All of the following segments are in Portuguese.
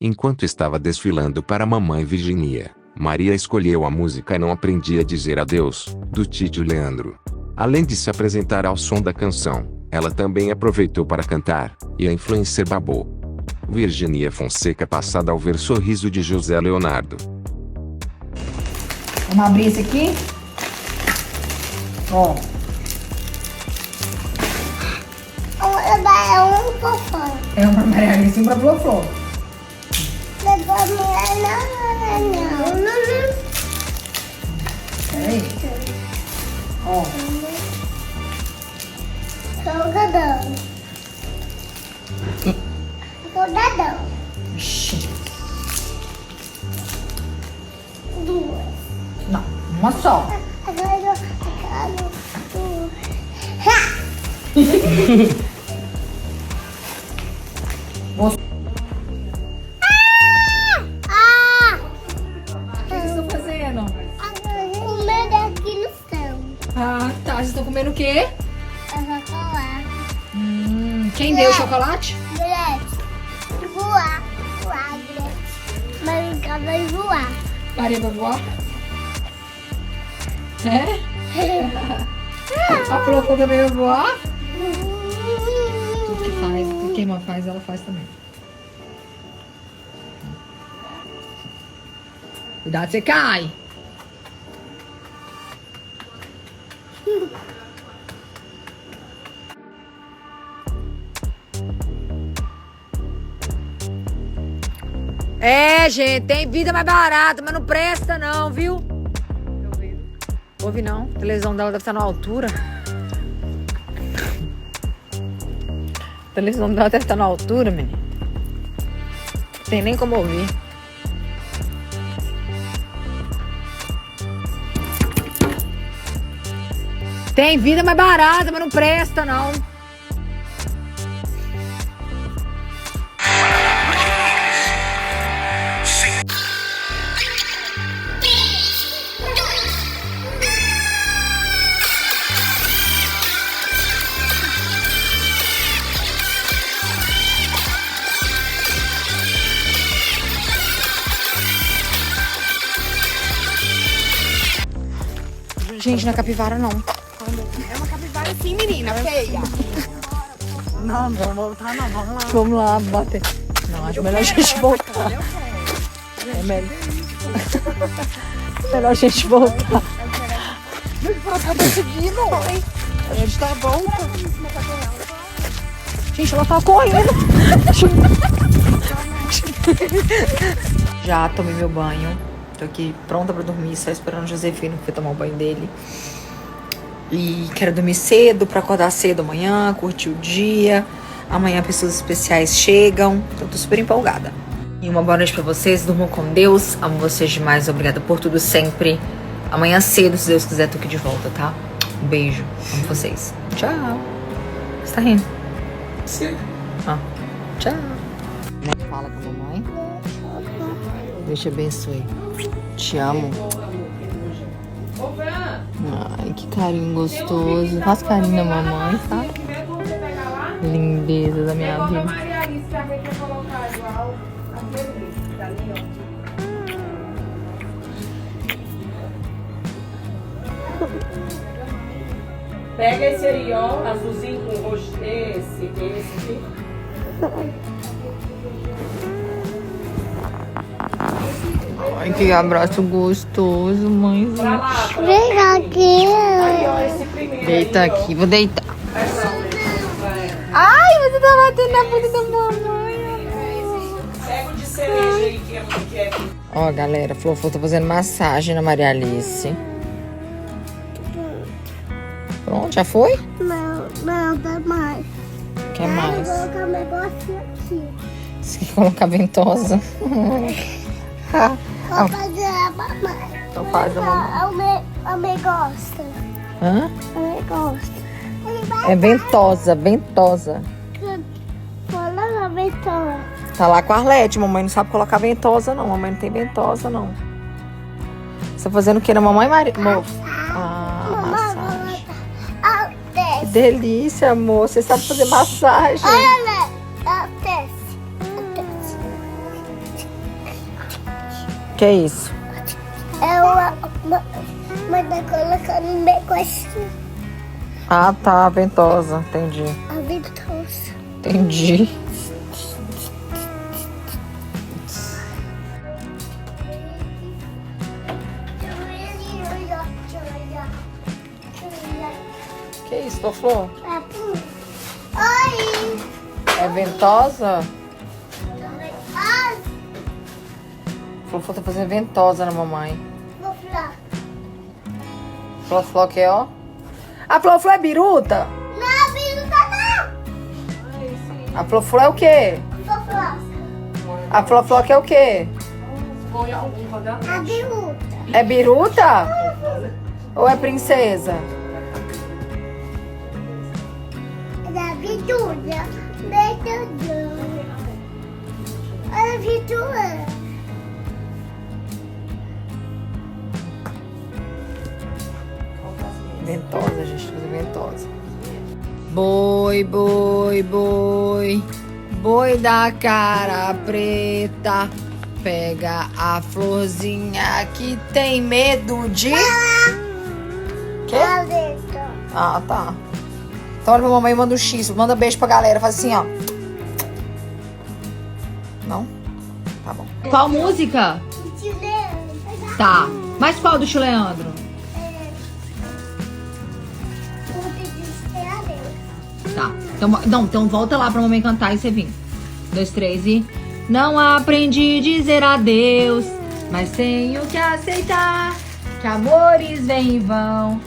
Enquanto estava desfilando para a mamãe Virginia, Maria escolheu a música Não Aprendi a Dizer Adeus, do Tito Leandro. Além de se apresentar ao som da canção, ela também aproveitou para cantar, e a influencer babou. Virginia Fonseca passada ao ver sorriso de José Leonardo. Vamos abrir esse aqui? Ó. Um fofão. É uma Maria Alice e um pra Flor. Peraí. Ó. Salgadão. Salgadão. Ixi. Duas. Não, uma só. Agora eu quero duas. Você... O que vocês estão fazendo? Comendo aqui no chão. Ah, tá. Vocês estão comendo o quê? Chocolate. Quem deu o chocolate? Gretchen. Voar. Voar, Gretchen. Maria vai voar. Maria vai voar? É? A Flor também vai voar? Tudo que faz, tudo que a irmã faz, ela faz também. Cuidado, você cai! É, gente, tem vida mais barata, mas não presta não, viu? Ouve não, a televisão dela deve estar na altura. A televisão dela deve estar na altura, menina. Não tem nem como ouvir. Tem vida mais barata, mas não presta não. Gente, não é capivara, não. É uma capivara assim, menina, feia. Não, vamos voltar não, vamos lá. Vamos lá, bater. Não, acho melhor a gente voltar. É melhor. Melhor a gente voltar. Ela tá seguindo. A gente tá volta. Gente, ela tá correndo. Já tomei meu banho. Tô aqui pronta pra dormir, só esperando o Josefino que foi tomar o banho dele. E quero dormir cedo pra acordar cedo amanhã, curtir o dia. Amanhã pessoas especiais chegam. Então tô super empolgada. E uma boa noite pra vocês. Durmam com Deus. Amo vocês demais. Obrigada por tudo sempre. Amanhã cedo, se Deus quiser, tô aqui de volta, tá? Um beijo. Amo vocês. Tchau. Você tá rindo? Sim. Ah, tchau. Fala com a mamãe. Deus te abençoe. Te amo. Ai, que carinho gostoso. Faz carinho na mamãe, tá? Lindeza da minha vida. Pega esse aí, ó, azulzinho com roxo. Esse aqui. Ai, que abraço gostoso, mãezinha. Vem aqui. Deita aqui, vou deitar. Ai, você tá batendo na bunda da mamãe. Pega o de cereja aí, que é muito quieto. Ó, galera, Flor tá fazendo massagem na Maria Alice. Pronto, já foi? Não, dá mais. Quer mais? Vou colocar um negocinho aqui. Você quer colocar ventosa? Vou fazer a mamãe. Então faz a mamãe. A mãe gosta. Hã? A mãe gosta. Ele vai É ventosa, ventosa. falar a ventosa. Tá lá com a Arlete. Mamãe não sabe colocar ventosa, não. Mamãe não tem ventosa, não. Você tá fazendo o que na mamãe, Maria? Massagem. Que delícia, amor. Você sabe fazer massagem. Olha, desce. Que é isso? É uma tá colocando um negocinho. Ah, tá. Ventosa. Entendi. A ventosa. Entendi. Que isso, Flor? Oi! É ventosa? Ah, Flor tá fazendo ventosa na mamãe. vou falar. Flor que é, ó. A Flor é biruta? Não, biruta não! A Flor é o quê? Vou falar. A Flor que é o quê? A biruta. É biruta? Ou é princesa? Da biruta. Olha a biruta. Ventosa, gente. Tudo ventosa. Boi, boi, boi. Boi da cara preta. Pega a florzinha que tem medo de... Quê? Ah, tá. Então olha pra mamãe e manda um X. Manda beijo pra galera. Faz assim, ó. Não? Tá bom. Qual música? Tá. Mas qual do Tio Leandro? Tá. Então volta lá pra mamãe cantar e você vir. 2, 3 e... Não aprendi a dizer adeus, mas tenho que aceitar que amores vêm e vão,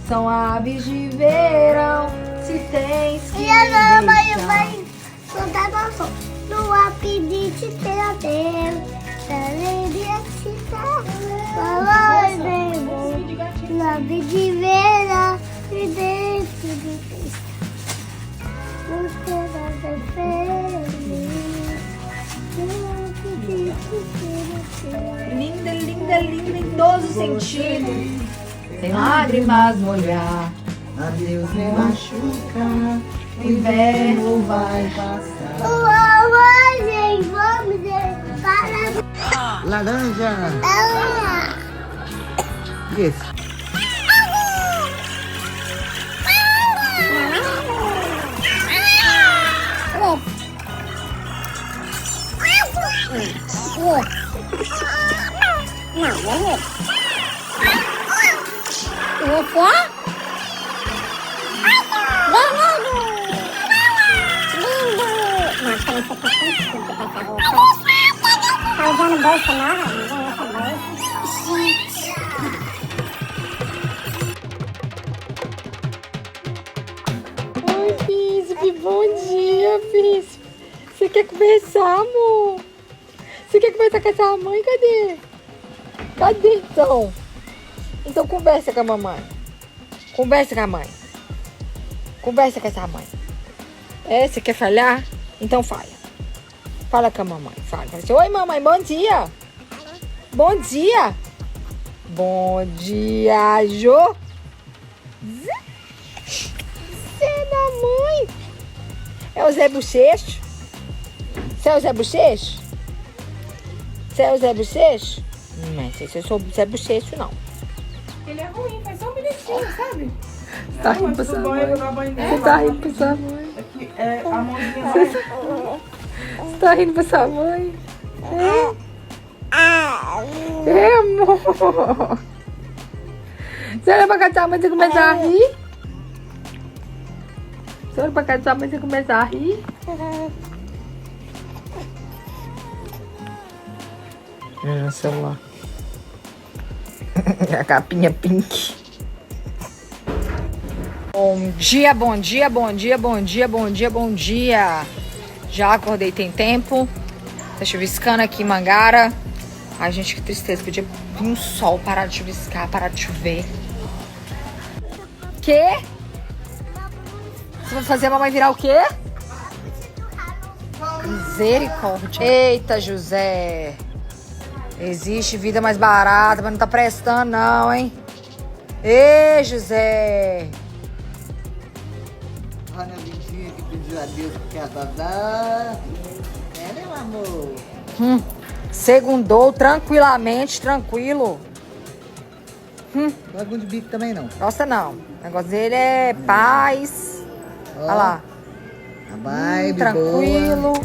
são aves de verão, se tens que E a mãe deixar. vai cantar na som. Não aprendi de ter adeus, alegria se dá. Falou, meu não ave de verão, me deixe de festa. Você vai ser feliz. Linda, linda, linda em todos os sentidos, sem lágrimas molhar, adeus me machuca, o inverno vai passar. Mamãe, vamos para Laranja. ela. Isso. Tá usando bolsa nova? Não usando essa bolsa. Oi, Príncipe, bom dia, Príncipe. Você quer conversar, amor? Você quer conversar com a sua mãe? Cadê? Cadê, então? Então conversa com a mamãe. Conversa com a mãe. Conversa com essa mãe. É, você quer falar? Então fala. Fala com a mamãe. Fala. Fala assim, oi, mamãe, bom dia. Bom dia. Bom dia, Jô. Você é da mãe. É o Zé Bochecho? Você é o Zé Bochecho? Você é o Zé Bochecho? Não sei se eu sou o Zé Bochecho, não. Ele é ruim, faz só um minutinho, sabe? Tá rindo pra sua mãe. Você tá rindo pra sua mãe. Aqui, a mãozinha vai... Você tá rindo pra sua mãe? É, amor. Você olha pra cá sua mãe e começar a rir? Você olha pra cá sua mãe e começar a rir? Celular. A capinha pink. Bom dia, bom dia, bom dia, bom dia, bom dia, bom dia. Já acordei tem tempo. Tá chuviscando aqui em Mangara. Ai, gente, que tristeza. Podia vir um sol, parar de chuviscar, parar de chover. Quê? Você vai fazer a mamãe virar o quê? Misericórdia. Eita, José. Existe vida mais barata, mas não tá prestando não, hein? Ê, José. Olha a bichinha que pediu a Deus que quer dar. É, meu amor? Segundou tranquilamente, tranquilo. Bagulho de bico também não. Gosta não. O negócio dele é paz. Ó, Olha lá. a vibe Tranquilo. boa.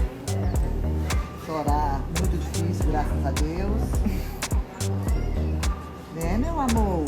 Chorar muito difícil, graças a Deus. Né, meu amor?